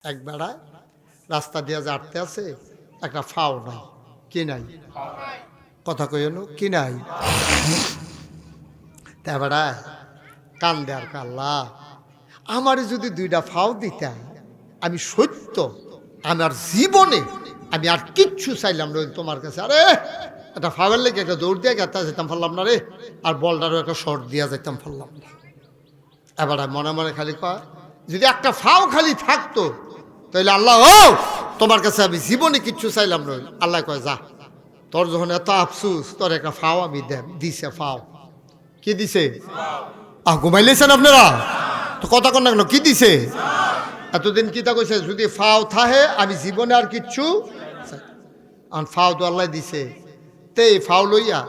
এক বেড়ায় রাস্তা দিয়ে যাতে আছে, একটা ফাও নাই, কি নাই, কথা কইল কি নাই। তা বেড়ায় কান দেয়ার কাল্লা, আমার যদি দুইটা ফাও দিতা, আমি সত্য আমার জীবনে আমি আর কিচ্ছু চাইলাম না তোমার কাছে। আরে একটা ফাওয়ার লেগে একটা দৌড় দিয়ে গেতা যেতাম পারলাম না রে, আর বলটারও একটা শর্ট দিয়া যেতাম পারলাম না। এবার মনে মনে খালি কয়, যদি একটা ফাও খালি থাকতো তাহলে আল্লাহ ও তোমার কাছে আমি জীবনে কিচ্ছু চাইলাম না। আল্লাহ কয় যা, তোর যখন এত আফসুস, তোর একটা ফাও আমি দিছে। ফাও কি দিছে? ঘুমাইলেছেন আপনারা তো কথা কন না কেন, কি দিছে? এতদিন কিতা কইছে, যদি ফাও থাহে আমি জীবনে আর কিচ্ছু ফাও তো আল্লাহ দিছে। তে এই ফাও লইয়া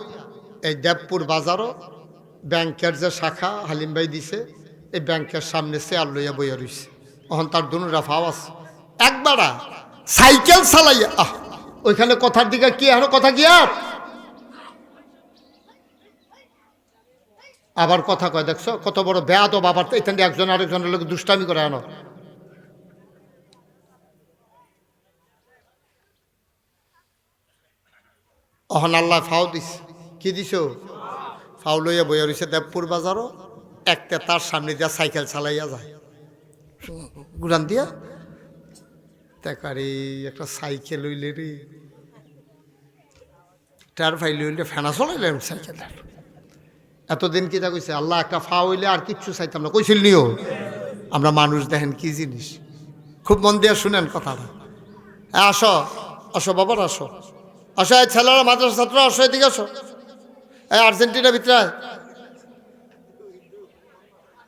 এই দেবপুর বাজারও ব্যাংকের যে শাখা হালিম ভাই দিছে, এই ব্যাংকের সামনে চেয়ার লইয়া বইয়া রইছে। তখন তার দুনুরা ফাও আছে। একবারা সাইকেল চালাইয়া ওইখানে কথার দিকে কি এখন কথা কি আবার কথা কয়, দেখছো কত বড় বেয়াদ বাবার। এখান থেকে একজন আরেকজনের লোক দুষ্টামি করে আনো। অহন আল্লাহ ফাও দিস, কি দিছ? ফাও লইয়া বইয়া রইছে দেবপুর বাজারও। একটা তার সামনে দিয়া সাইকেল চালাইয়া যায় গুড়ান দিয়া। তাকারে একটা সাইকেল হইলে রে, টার ফাইলে হইলে ফেনা চলাইলেন সাইকেল। এতদিন কিতা কইছে, আল্লাহ একটা ফাও হইলে আর কিচ্ছু চাইতাম না কইছিল নিও। আমরা মানুষ দেখেন কি জিনিস, খুব মন দিয়ে শুনেন কথাটা। আসো আসো বাবার, আসো আসো, এই ছেলেরা মাদ্রাসা ছাত্র আসো, এদিকে আসো। এই আর্জেন্টিনা ভিতরে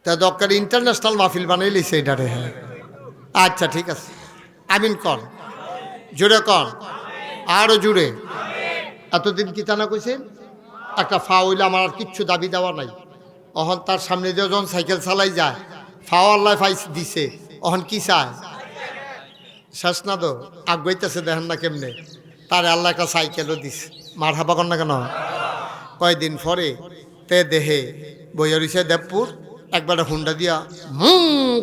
তা দরকার ইন্টারন্যাশনাল মাহফিল বানাই লিছে এটারে। হ্যাঁ আচ্ছা ঠিক আছে, আমিন কন, জুড়ে কন, আরো জুড়ে। এতদিন কি তা না কইছেন, একটা ফাও হইলে আমার আর কিচ্ছু দাবি দেওয়া নাই। অহন তার সামনে দিয়ে যখন সাইকেল চালাই যায়, ফাও আল্লাহ ফাইস দিছে, অহন কি চায়? শেষ না তো আগাইতেছে, দেখেন না কেমনে। তারে আল্লাহ একটা সাইকেলও দিছে। মার হাবা কর না কেন? কয়দিন পরে তে দেহে বইয়া রইছে দেবপুর, একবার হুন্ডা দিয়া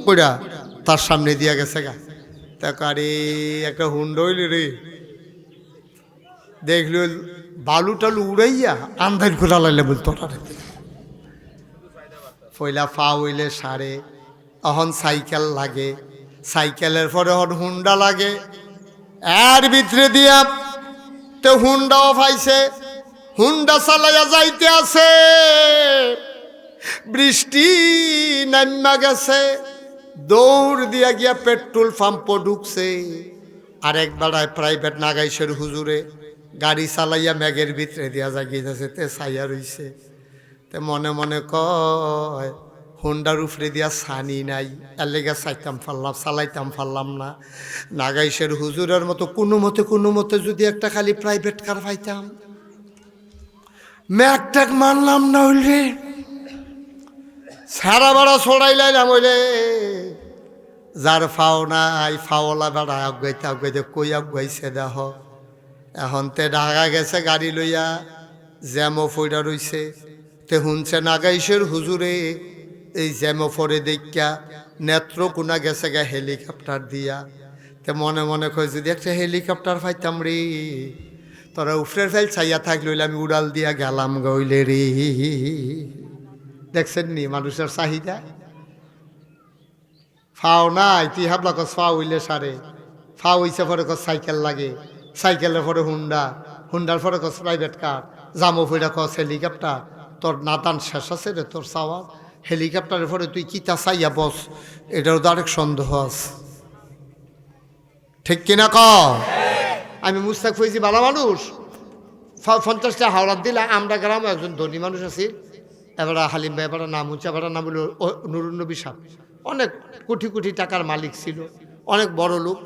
কইরা তার সামনে দিয়া গেছে গা। তাকারে একটা হুন্ডা হইলে রে, দেখল বালু টালু উড়াইয়া আন্ধার খোলা লাইলে বলতো পয়লা ফা হইলে সারে, অহন সাইকেল লাগে, সাইকেলের পরে হন হুন্ডা লাগে। এর ভিতরে দিয়া তো হুন্ডাও পাইছে, হুন্ডা চালাইয়া যাইতে আছে, বৃষ্টি নাম্মা গেছে, দৌড় দিয়া গিয়া পেট্রোল পাম্পও ঢুকছে। আরেক বেড়ায় প্রাইভেট নাগাইশের হুজুরে গাড়ি চালাইয়া ম্যাগের ভিতরে দিয়া জাগিয়েছে, তে ছাইয়া রইছে। তে মনে মনে কয়, হুন্ডার উপরে দিয়া ছানি নাই, এর লেগে চালাইতাম পারলাম না। নাগাইশের হুজুরের মতো কোনো মতে যদি একটা খালি প্রাইভেট কার পাইতাম, ম্যাগ ট্যাগ মানলাম না হইলে সারা বেড়া ছড়াই লাইলাম হইলে। যার ফাও নাই, ফাওলা বেড়া আগাইতে কই আগাইছে দেহ। এখন তে ঢাকা গেছে গাড়ি লইয়া, জ্যামো ফইরা রইছে। তে শুনছে নাগাইশের হুজুরে এই জ্যামো ফরে দেখা নেত্রকোনা গেছে গা হেলিকপ্টার দিয়া। তে মনে মনে কয়, যদি একটা হেলিকপ্টার পাইতাম রে, তোরা উফরের ফেল চাইয়া থাকলে আমি উড়াল দিয়া গেলাম গইলে রে। দেখছেন নি মানুষের চাহিদা? ফাও নাই তুই হাবলা কস ফাও হইলে সারে, ফাও হইছে পরে কস সাইকেল লাগে, সাইকেলের পরে হুন্ডা, হুন্ডার পরে কস প্রাইভেট কার, জামো ফইরা কস হেলিকপ্টার। তোর নাতান শেষ আছে রে তোর চাওয়া। হেলিকপ্টারের পরে তুই কিতা চাইয়া বস, এটারও তো আরেক সন্দেহ আছে, ঠিক কিনা ক? আমি মুস্তাক ফইজি ভালো মানুষ, 50টা হাওড়াত দিলে আমরা গ্রামে একজন ধনী মানুষ আছি। এবার হালিম ভাই এবার নাম হচ্ছে, এবার নাম হলো নুরুন্নবী সাহেব, অনেক কোটি কোটি টাকার মালিক ছিল, অনেক বড় লোক।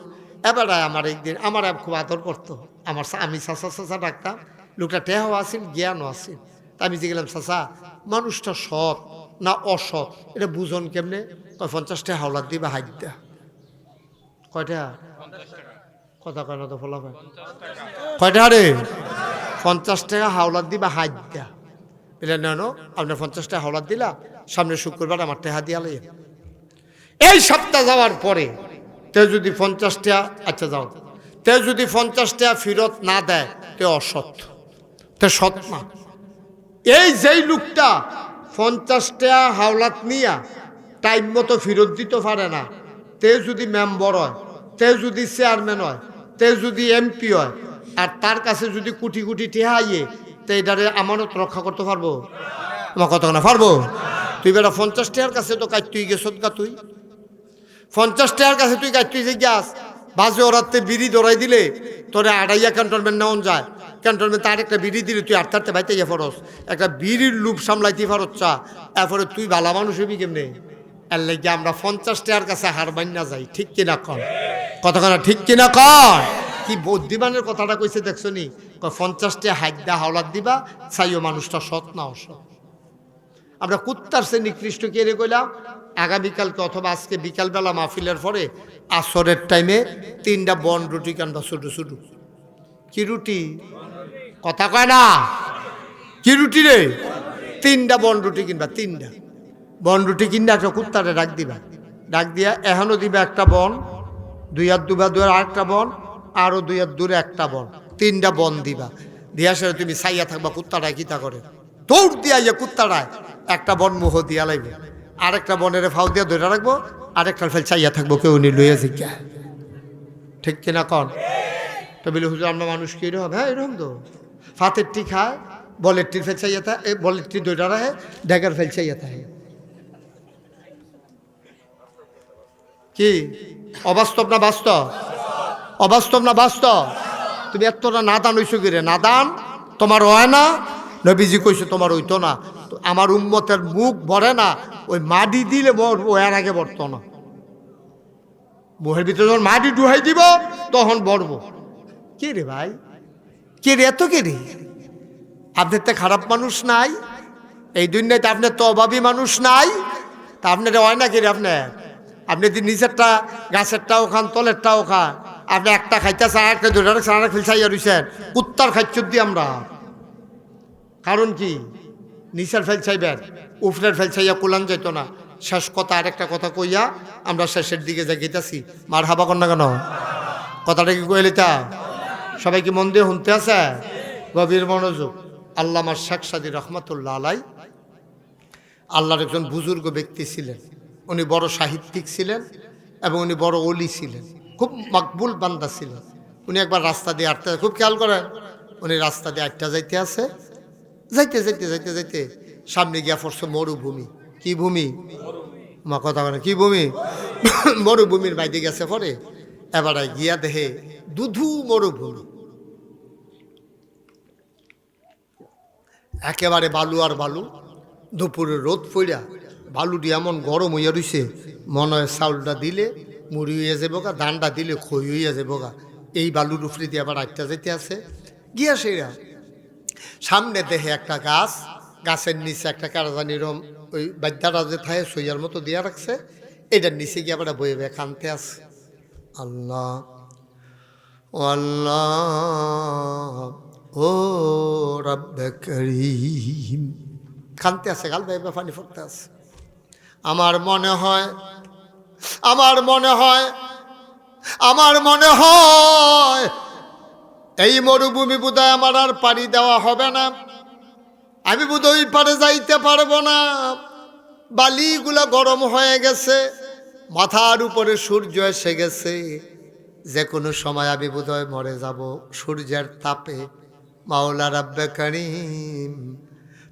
এবার আমার একদিন আমার খুব আদর করতো, আমি চাচা ডাকতাম। লোকটা টেহাও আসিল, জ্ঞানও আসিল। তা আমি যে গেলাম, চাচা মানুষটা সৎ না অসৎ এটা বুঝন কেমনে? 50টা হাওলাত দিবা হাইট দেয়া। কয়টা কথা কয় না তো ফলা হয়, কয়টা রে? 50 টাকা হাওলাত দিবা হাইট দেয়া। বলে না আপনার 50টা হাওলাত দিলা, সামনে শুক্রবার আমার টেহা দিয়া লইয়া। এই সপ্তাহ যাওয়ার পরে তে যদি 50 টাকা, আচ্ছা যাও, তে যদি 50 টাকা ফেরত না দেয় তে অসৎ, তে সৎ না। এই যেই লোকটা 50 টাকা হাওলাত নিয়া টাইম মতো ফেরত দিতে পারে না, তে যদি মেম্বার হয়, তে যদি চেয়ারম্যান হয়, তে যদি এমপি হয়, আর তার কাছে যদি কোটি কোটি টাকা আইয়ে, তে এটারে আমানত রক্ষা করতে পারবো? আমার কথা না পারবো? তুই বেটা 50 টাকার কাছে তো কাজ তুই গেছত গা, তুই 50 টাকার কাছে তুই কাজ তুই যে গ্যাস বাজে ওরাতে বিড়ি দৌড়াই দিলে তোরে আড়াইয়া ক্যান্টনমেন্ট নেওয়া যায়, ক্যান্টনমেন্ট তার একটা বিড়ি দিলে তুই আটটাতে বাইতে গিয়ে ফরস, একটা বিড়ির লুপ সামলাইতে পারত চা, এরপরে তুই ভালো মানুষ হবি কেমনে? এর লাগে আমরা 50 টাকার কাছে হার মান্না যাই, ঠিক কিনা কন? কতক্ষণ ঠিক কিনা কন? কি বুদ্ধিমানের কথাটা কইছে দেখছো নি? 50 টাকা হাইদা হাওলাত দিবা, চাইও মানুষটা সৎ না অসৎ। আমরা কুত্তার সে নিকৃষ্ট কে রে কইলাম? আগামীকালকে অথবা আজকে বিকালবেলা মাহফিলের পরে আসরের টাইমে 3টা বন রুটি কানবা, ছোটো ছোটো। কি রুটি? কথা কয় না, কি রুটি রে? 3টা বন রুটি কিনবা, 3টা বন রুটি কিনবা, একটা কুত্তারে ডাক দিবা, ডাক দিয়া এখনও দিবা একটা বন, 2 হাত দুবা দুয়ার আরেকটা বন, আরও 2 হাত দূরে একটা বন, 3টা বন দিবা। দিয়া সেটা তুমি চাইয়া থাকবা কুত্তাটায় কিতা করে, দৌড় দিয়া ইয়া কুত্তাটায় একটা বন মুহ দিয়া লাগবে, আরেকটা বনের ফাউ দিয়া ধরে রাখবো, আরেকটার ফেল চাইয়া থাকবো কেউ নি লইয়া শিক্ষা। ঠিক কিনা কন? তো বলে হুজুর আমরা মানুষ কি এরকম? হ্যাঁ এরকম তো। ফাতের টি খায়, বলের টির ফেল চাইয়া থাকে, বলের টি দইটা রাখে, ড্যাগার ফেল চাইয়া থাকে। কি অবাস্তব না বাস্তব? অবাস্তব না বাস্তব? তুমি এতটা নাদান হইছো কি রে? নাদান তোমার হয় না? নবীজি কইছে তোমার হইতো না। আমার উম্মতের মুখ ভরে না, ওই মাটি দিলে ওয়ার আগে বর্ত না। মুহের ভিতরে যখন মাটি ডুহাই দিব তখন বড়ব। কে রে ভাই? কে রে? এত কে রে? আপনার তো খারাপ মানুষ নাই এই দুনিয়াতে, আপনার তো অভাবী মানুষ নাই, তা আপনার হয় না কে রে? আপনি যদি নিচেরটা গাছেরটাও খান, তলেরটাও খান, আপনি একটা খাইতেছেন, আরেকটা দুটা রাখছেন, আরেক ফেলছাইয়া রইছেন, কুত্তার খাইচ্ছুর দিই আমরা। কারণ কি? নিচের ফেল চাইবেন, উফরের ফেল চাইয়া কুলান যেত না। শেষ কথা, আরেকটা কথা কইয়া আমরা শেষের দিকে যাইতেছি। মার হাবা কর না কেন? কথাটা কি কইলে তা সবাই কি মন দিয়ে শুনতে আছে? গভীর মনোযোগ। আল্লামা শেখ সাদী রহমাতুল্লাহ আলাই আল্লাহর একজন বুজুর্গ ব্যক্তি ছিলেন। উনি বড় সাহিত্যিক ছিলেন এবং উনি বড় ওলি ছিলেন, খুব মকবুল বান্দা ছিলেন। উনি একবার রাস্তা দিয়ে আটতে, খুব খেয়াল করেন, উনি রাস্তা দিয়ে আটটা যাইতে আছে, যাইতে যাইতে যাইতে যাইতে সামনে গিয়া পড়ছে মরুভূমি। কি ভূমি? মা কথা বলে কি ভূমি? মরুভূমির বাইরে গেছে পরে, এবারে গিয়া দেখে দুধু মরুভূমি, একেবারে বালু আর বালু। দুপুরে রোদ পড়া বালুটি এমন গরম হইয়া রইছে, মনে হয় চাউলটা দিলে মুড়ি হইয়া যাবো গা, ধানটা দিলে খই হইয়া যাবো গা। এই বালুর উপরে দিয়ে আবার আটটা যেতে আছে। গিয়া সেরা সামনে দেখে একটা গাছ, গাছের নিচে একটা কারাজানিরম ওই বাদ্যাটা যে থাকে সইয়ার মতো দিয়া রাখছে, এটার নিচে গিয়ে আবার বয়ে বয়ে কানতে আছে। আল্লাহ ও আল্লাহ ও রব্বে করিম, কানতে আছে, গাল বেয়ে পানি পড়তে আছে। আমার মনে হয় এই মরুভূমি বোধহয় আমার আর পাড়ি দেওয়া হবে না, আমি বোধহয় ওই পারে যাইতে পারবো না। বালিগুলা গরম হয়ে গেছে, মাথার উপরে সূর্য এসে গেছে, যে কোনো সময় আমি বোধহয় মরে যাব সূর্যের তাপে। মাওলা রাব্বে কারীম,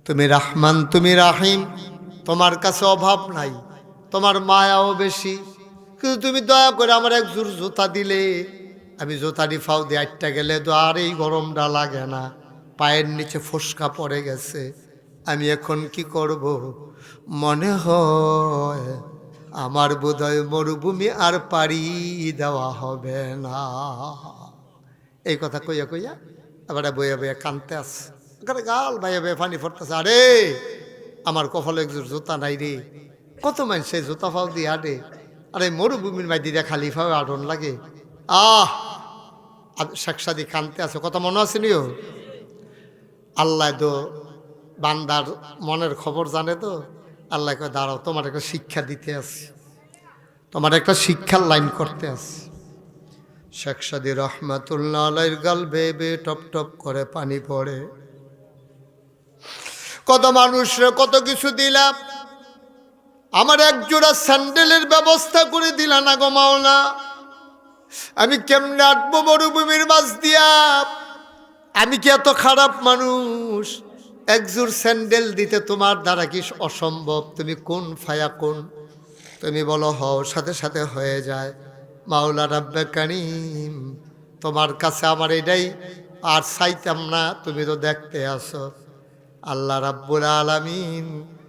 তুমি রহমান, তুমি রাহিম, তোমার কাছে অভাব নাই, তোমার মায়াও বেশি, কিন্তু তুমি দয়া করে আমার এক জোর জুতা দিলে, আমি জুতারি ফাও দিয়ে আটটা গেলে তো আর এই গরমটা লাগে না, পায়ের নিচে ফোসকা পড়ে গেছে, আমি এখন কি করব? মনে হয় আমার বোধহয় মরুভূমি আর পাড়ি দেওয়া হবে না। এই কথা কইয়া কইয়া এবারে বইয়া বইয়া কানতে আসে, গাল ভাইয়া ভাইয়া পানি পড়তেছে। আরে আমার কপালে একজোর জুতা নাই রে, কত মানুষ জুতা ফাও দিয়ে আডে, আরে মরুভূমির মাই দিয়ে খালি ফাও আডন লাগে। শেখ সাদী কানতে আছে, কথা মনে আছে নিও? আল্লাহ তো বান্দার মনের খবর জানে তো, আল্লাহ কয় দাঁড়াও তোমার একটা শিক্ষা দিতে আছে। তোমার একটা শিক্ষার লাইন করতে আছে। শেখ সাদী রহমাতুল্লাহ আলাইহির গাল বেয়ে বেয়ে টপ টপ করে পানি পড়ে। কত মানুষরে কত কিছু দিলাম, আমার এক জোড়া স্যান্ডেলের ব্যবস্থা করে দিলা না গো মাওলা। আমি কেমনে আটবো মরুভূমির মাঝ দিয়া? আমি কি এত খারাপ মানুষ? এক জোর স্যান্ডেল দিতে তোমার দ্বারা কি অসম্ভব? তুমি কোন ফায়া কোন, তুমি বলো হও, সাথে সাথে হয়ে যায়। মাওলা রাব্বে কারীম, তোমার কাছে আমার এটাই আর চাইতাম না, তুমি তো দেখতে আসো। আল্লাহ রাব্বুল আলামিন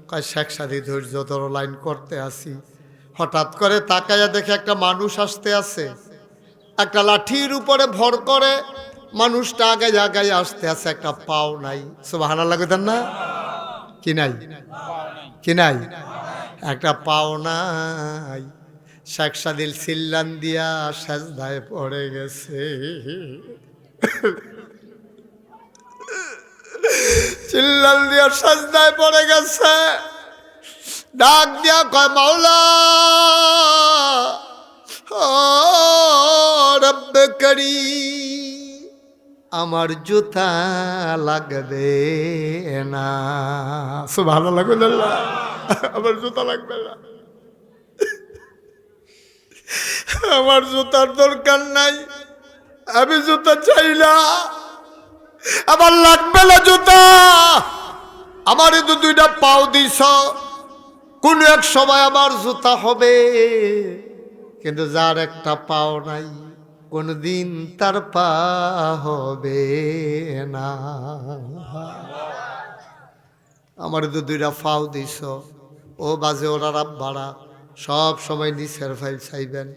কয় শেখ সাদী ধৈর্য ধরো, লাইন করতে আসি। হঠাৎ করে তাকায়া দেখে একটা মানুষ আসতে আছে, একটা লাঠির উপরে ভর করে মানুষটা আগায় আগায় আসতে আছে, একটা পাও নাই। সুবহানাল্লাহ কইতেন না? কি নাই? কি নাই? একটা পাও নাই। শেখ সাদী চিল্লান দিয়া সেজদায় পড়ে গেছে। চিল্লান দিয়া সেজদায় পড়ে গেছে। ডাক দিয়া কয় মাওলা ও রব্বে কারীম, আমার জুতা লাগবে না। সুবহানাল্লাহ, আমার জুতা লাগবে না, আমার জুতার দরকার নাই, আমি জুতা চাই না, আমার লাগবে না জুতা। আমারে তো দুইটা পাও দিছ, কোন এক সময় আমার জুতা হবে, কিন্তু যার একটা পাও নাই কোনদিন তার পা হবে না। আমার তো দুইটা পাও দিছ। ও বাজে ওরা রাব্বারা, সব সময় নিচের ফাইল চাইবেন,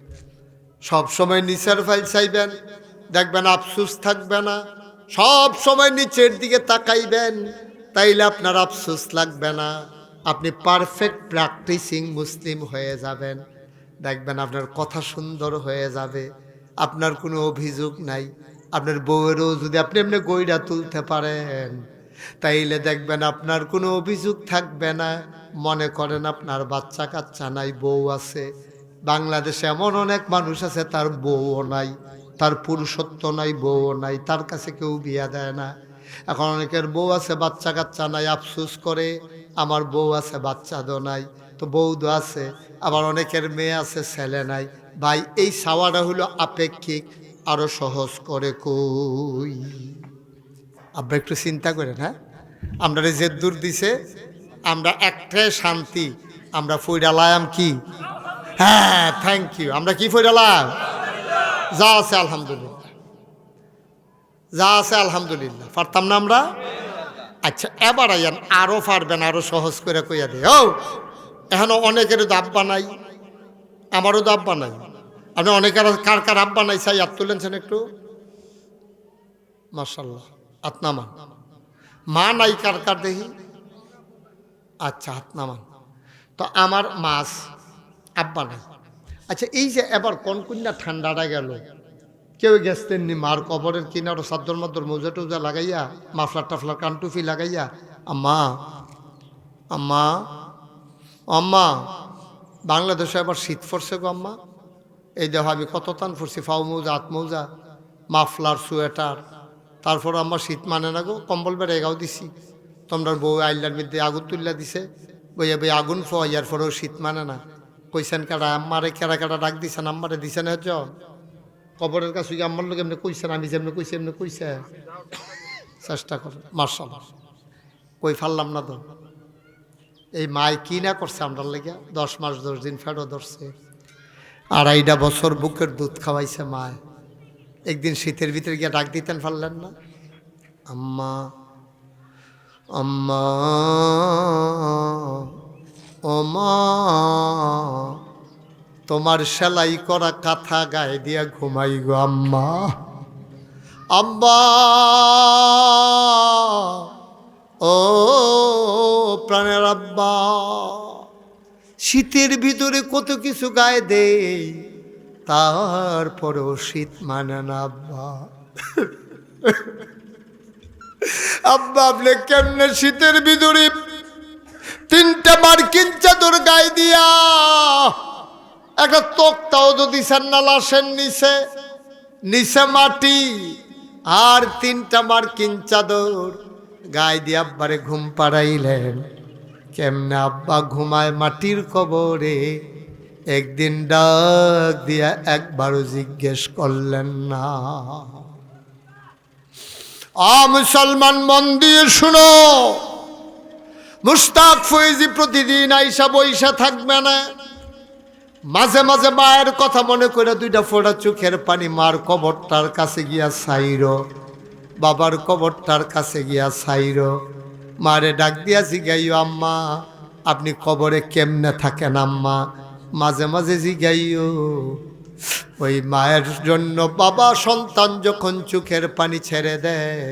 সব সময় নিচের ফাইল চাইবেন, দেখবেন আফসোস থাকবে না। সব সময় নিচের দিকে তাকাইবেন, তাইলে আপনার আফসোস লাগবে না। আপনি পারফেক্ট প্র্যাকটিসিং মুসলিম হয়ে যাবেন। দেখবেন আপনার কথা সুন্দর হয়ে যাবে, আপনার কোনো অভিযোগ নাই। আপনার বউয়েরও যদি আপনি এমনি গইড়া তুলতে পারেন, তাইলে দেখবেন আপনার কোনো অভিযোগ থাকবে না। মনে করেন আপনার বাচ্চা কাচ্চা নাই, বউ আছে। বাংলাদেশে এমন অনেক মানুষ আছে তার বউও নাই, তার পুরুষত্ব নাই, বউও নাই, তার কাছে কেউ বিয়া দেয় না। এখন অনেকের বউ আছে, বাচ্চা কাচ্চা নাই, আফসোস করে আমার বউ আছে, বাচ্চা দো নাই, তো বউ দো আছে। আবার অনেকের মেয়ে আছে, ছেলে নাই। ভাই, এই চাওয়াটা হলো আপেক্ষিক, আরো সহজ করে কই। আপনারা একটু চিন্তা করেন। হ্যাঁ, আমরা যে দূর দিছে, আমরা একটাই শান্তি, আমরা ফইরালাম কি? হ্যাঁ, থ্যাংক ইউ। আমরা কি ফইরালাম? যা আছে আলহামদুলিল্লাহ, যা আছে আলহামদুলিল্লাহ। পারতাম না আমরা? আচ্ছা, এবার আইয়ান আরো পারবেন, আরো সহজ করে কইয়া দে। ও এখন অনেকের তো আব্বা নাই, আমারও তো আব্বা নাই। আপনি অনেকের কার কার আব্বা নাই চাই হাত তুলেছেন একটু? মাশাআল্লাহ, হাত নামান। মা নাই কার কার দেখি? আচ্ছা, হাত নামান। তো আমার মাস আব্বা নাই। আচ্ছা, এই যে এবার কনকন্যা ঠান্ডাটা গেল, কেউ গেছেন নি মার কবরের কিনারো চাদর মাদর মোজা টোজা লাগাইয়া, মাফলার টাফলার কানটুফি লাগাইয়া, আম্মা আম্মা আম্মা, বাংলাদেশে এবার শীত পড়ছে গো আম্মা, এই দেখো আমি কত টান পড়ছি, ফাও মৌজা, হাত মৌজা, মাফলার, সোয়েটার, তারপর আমার শীত মানে না গো, কম্বল বেড়ে গাও দিছি। তোমরা বউ আইলার মধ্যে আগুন তুললা দিছে, বইয়া বই আগুন ফোয়ার পরেও শীত মানে না। কইছেন কারা আম্মারে, কেরা কেরা ডাক দিছেন, আম্মারে দিছেন হচ্ছ কবরের কাছে গিয়ে আম্মার লোক এমনি কইছেন, আমি যেমনি কইছি এমনি কইছে, চেষ্টা করেন। মার্শাল্লাহ, কই ফাললাম না তো। এই মায় কি না করছে আমরা লেগে, 10 মাস 10 দিন ফেরো ধরছে, 2.5 বছর বুকের দুধ খাওয়াইছে মায়। একদিন শীতের ভিতরে গিয়ে ডাক দিতেন, পারলেন না? আম্মা আম্মা ও মা, তোমার সেলাই করা কাঁথা গায়ে দিয়া ঘুমাই গো আম্মা। আম্মা ও প্রাণের আব্বা, শীতের ভিতরে কত কিছু গায়ে দেই, তারপরেও শীত মানে না আব্বা। আব্বা, আপনি কেমনে শীতের ভিতরে 3টা মার্কিন চাদর গায়ে দিয়া একটা তোকটাও তো দিছেন না লাশের নিচে, নিচে মাটি আর 3টা মার্কিন চাদর গায়ে দিয়ে আব্বারে ঘুম পাড়াইলেন। কেমনে আব্বা ঘুমায় মাটির কবরে, একদিন ডাক দিয়া একবারও জিজ্ঞেস করলেন না। মুসলমান মন দিয়ে শুনো, মুশতাক ফয়েজী প্রতিদিন আইসা বইসা থাকবে না, মাঝে মাঝে মায়ের কথা মনে করে 2টা ফোঁটা চোখের পানি মার কবরটার কাছে গিয়া ছাইরো, বাবার কবরটার কাছে গিয়া ছাইরো। মারে ডাক দিয়া জিগাইও, আম্মা আপনি কবরে কেমনে থাকেন আম্মা? মাঝে মাঝে জিগাইও। ওই মায়ের জন্য বাবা সন্তান যখন চোখের পানি ছেড়ে দেয়,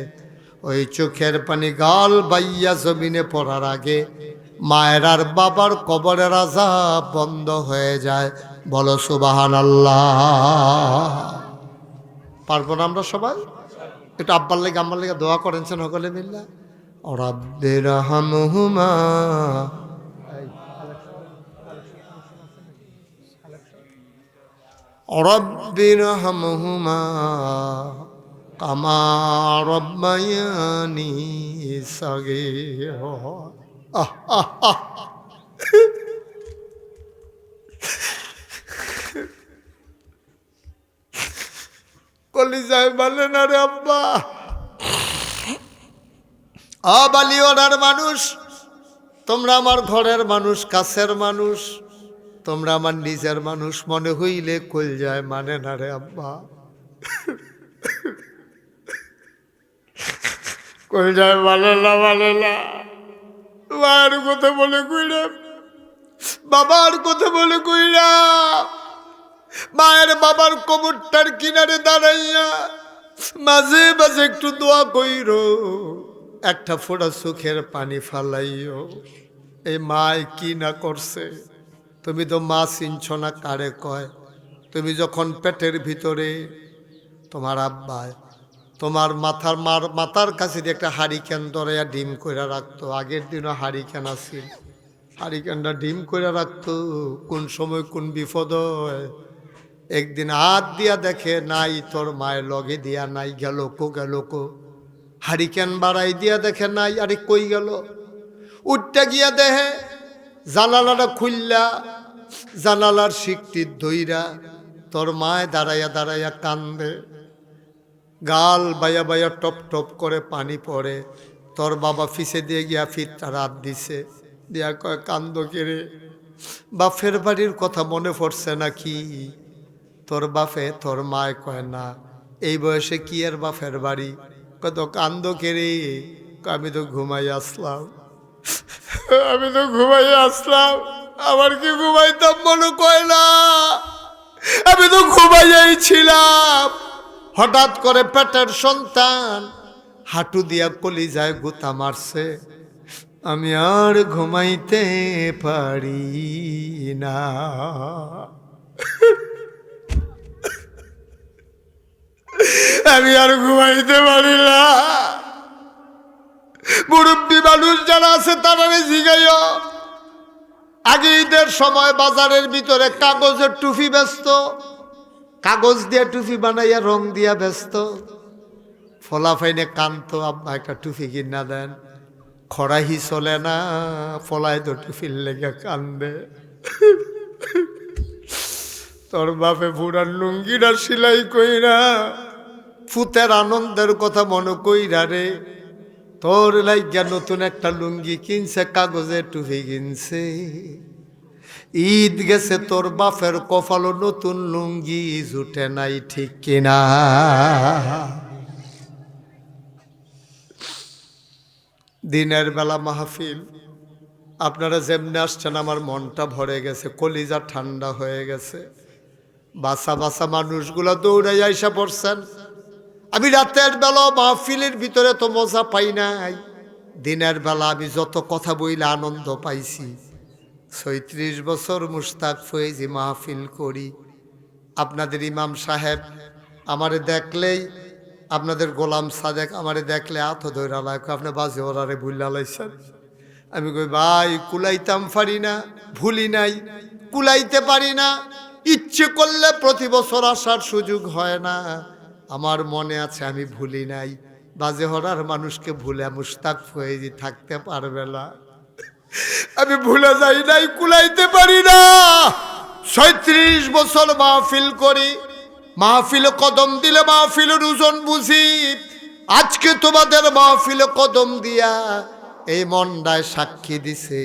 ওই চোখের পানি গাল বাইয়া জমিনে পড়ার আগে মায়ের আর বাবার কবরের আযাব বন্ধ হয়ে যায়। বলো সুবহানাল্লাহ। পারবো না আমরা সবাই? একটু আব্বার লেগে আম্মার লেগে দোয়া করেন সকলে মিল্লা। রাব্বির হামহুমা, রাব্বির হামহুমা কামা রাব্বায়ানি সাগীরা। কলিজায় বলে না রে আব্বা। বালিওয়ালার মানুষ, তোমরা আমার ঘরের মানুষ, কাছের মানুষ, তোমরা আমার নিজের মানুষ, মনে হইলে কলিজায় মানে না রে আব্বা। কলিজায় মানে না, মানে না। মায়ের কথা বলে কইরা, বাবার কথা বলে কইরা, মায়ের বাবার কবরটার কিনারে দাঁড়াইয়া মাঝে মাঝে একটু দোয়া কইরো, একটা ফোঁটা চোখের পানি ফালাইও। এই মায় কি না করছে, তুমি তো মা চিনছ না কারে কয়। তুমি যখন পেটের ভিতরে তোমার আব্বায় তোমার মাথার কাছে দিয়ে একটা হারিকেন ধরাইয়া ডিম কইরা রাখতো। আগের দিনও হারিকেন আছিল, হারিকেনটা ডিম কইরা রাখতো। কোন সময় কোন বিপদ হয়, একদিন হাত দিয়া দেখে নাই, তোর মায়ের লগে দিয়া নাই, গেল কো। হারিকেন বাড়াই দিয়া দেখে নাই, আরে কই গেল? উঠটা গিয়া দেখে জানালাটা খুললা, জানালার শিকটির ধইরা তোর মায় দাঁড়াইয়া দাঁড়াইয়া কান্দে, গাল বাইয়া বাইয়া টপ টপ করে পানি পড়ে। তোর বাবা ফিসে দিয়ে গিয়া ফিরটা রাত দিছে, দিয়া কয় কান্দ কেড়ে, বাপের বাড়ির কথা মনে পড়ছে নাকি? তোর বাপে তোর মায় কয় না, এই বয়সে কি আর বাপের বাড়ি? কত কান্দ কেড়ে, আমি তো ঘুমাই আসলাম, আমি তো ঘুমাই আসলাম। আমার কি ঘুমাইতাম মনে কয় না, আমি তো ঘুমাইয়াই ছিলাম। হঠাৎ করে পেটের সন্তান হাঁটু দিয়া কলিজায় গুতা মারছে, আমি আর ঘুমাইতে পারি না। আমি আর ঘুমাইতে পারি না। মুরব্বী মানুষ যারা আছে তারা জিগাইও, আগে ঈদের সময় বাজারের ভিতরে কাগজের টুপি ব্যস্ত, কাগজ দিয়ে টুপি বানাইয়া রং দিয়া ব্যস্ত। ফলাফাইনে কান্ত, আব্বা একটা টুপি কিনা দেন। খরাহি চলে না, ফলাই তো টুপির লেগে কান্দে। তোর বাপে পুরার লুঙ্গিটা সিলাই কইরা ফুতের আনন্দের কথা মনে কইরা রে, তোর লাইগা নতুন একটা লুঙ্গি কিনছে, কাগজে টুপি কিনছে। ঈদ গেছে, তোর বাপের কপালও নতুন লুঙ্গি জুটে নাই, ঠিক কিনা? দিনের বেলা মাহফিল, আপনারা যেমনি আসছেন আমার মনটা ভরে গেছে, কলিজা ঠান্ডা হয়ে গেছে। বাসা বাসা মানুষগুলা দৌড়াই আইসা পড়ছেন। আমি রাতের বেলা মাহফিলের ভিতরে তো মজা পাই নাই, দিনের বেলা আমি যত কথা বইলে আনন্দ পাইছি। ৩৬ বছর মুশতাক ফয়েজী মাহফিল করি। আপনাদের ইমাম সাহেব আমারে দেখলেই, আপনাদের গোলাম সাদেক আমারে দেখলে হাত ধৈরা লাগ, আপনি বাজে ওরারে ভুল্লা লাইছেন। আমি কই ভাই কুলাইতাম পারি না, ভুলি নাই, কুলাইতে পারি না, ইচ্ছে করলে প্রতি বছর আসার সুযোগ হয় না। আমার মনে আছে, আমি ভুলি নাই। বাজে হরার মানুষকে ভুলে মুস্তাক ফয়েজি থাকতে পারবে না। আমি ভুলে যাই নাই, কুলাইতে পারি না। ৩৭ বছর মাহফিল করি, মাহফিল কদম দিলে মাহফিলের ওজন বুঝি। আজকে তোমাদের মাহফিল কদম দিয়া এই মনটায় সাক্ষী দিছে,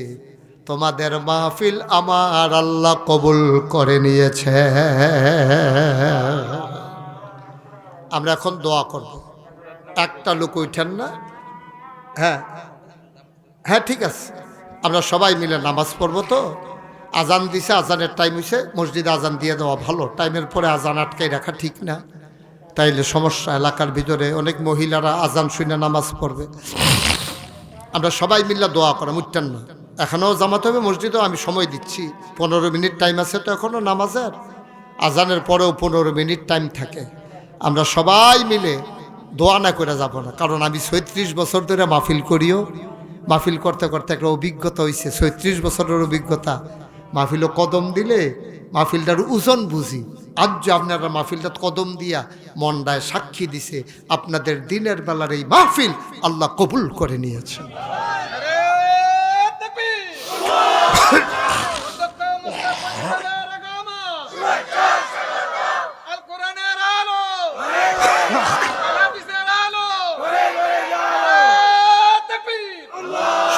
তোমাদের মাহফিল আমার আল্লাহ কবুল করে নিয়েছে। আমরা এখন দোয়া করব। একটা লোক উঠেন না? হ্যাঁ হ্যাঁ, ঠিক আছে। আমরা সবাই মিলে নামাজ পড়বো। তো আজান দিছে, আজানের টাইম হয়েছে, মসজিদে আজান দিয়ে দেওয়া ভালো। টাইমের পরে আজান আটকাই রাখা ঠিক না, তাইলে সমস্যা। এলাকার ভিতরে অনেক মহিলারা আজান শুনে নামাজ পড়বে। আমরা সবাই মিলে দোয়া করা, উঠতেন না। এখনও জামাতে হবে মসজিদেও, আমি সময় দিচ্ছি। 15 মিনিট টাইম আছে তো এখনও নামাজের। আজানের পরেও 15 মিনিট টাইম থাকে। আমরা সবাই মিলে দোয়া না করে যাব না, কারণ আমি ৩৬ বছর ধরে মাহফিল করিও। মাহফিল করতে করতে একটা অভিজ্ঞতা হয়েছে, ৩৬ বছরের অভিজ্ঞতা। মাহফিলও কদম দিলে মাহফিলটার ওজন বুঝি। আজ যে আপনারা মাহফিলটা কদম দিয়া মনটায় সাক্ষী দিছে, আপনাদের দিনের বেলার এই মাহফিল আল্লাহ কবুল করে নিয়েছেন।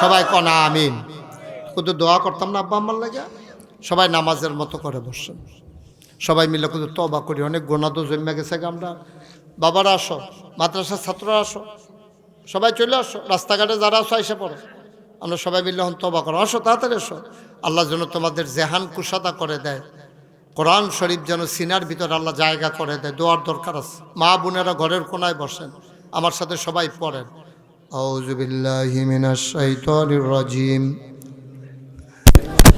সবাই কনা আমিন। কিন্তু দোয়া করতাম না আব্বা আম্মার লাগে। সবাই নামাজের মতো করে বসছেন, সবাই মিলে কিন্তু তবা করি। অনেক গোনা তো জমে গেছে। আমরা বাবারা আসো, মাদ্রাসার ছাত্ররা আসো, সবাই চলে আসো। রাস্তাঘাটে যারা আসো এসে পড়ো। আমরা সবাই মিলে এখন তবা করো। আসো, তাড়াতাড়ি এসো। আল্লাহ যেন তোমাদের জেহান কুশাদা করে দেয়। কোরআন শরীফ যেন সিনার ভিতরে আল্লাহ জায়গা করে দেয়। দোয়ার দরকার আছে। মা বোনেরা ঘরের কোনায় বসেন, আমার সাথে সবাই পড়েন। আউযু বিল্লাহি মিনাশ শাইতানির রাজিম।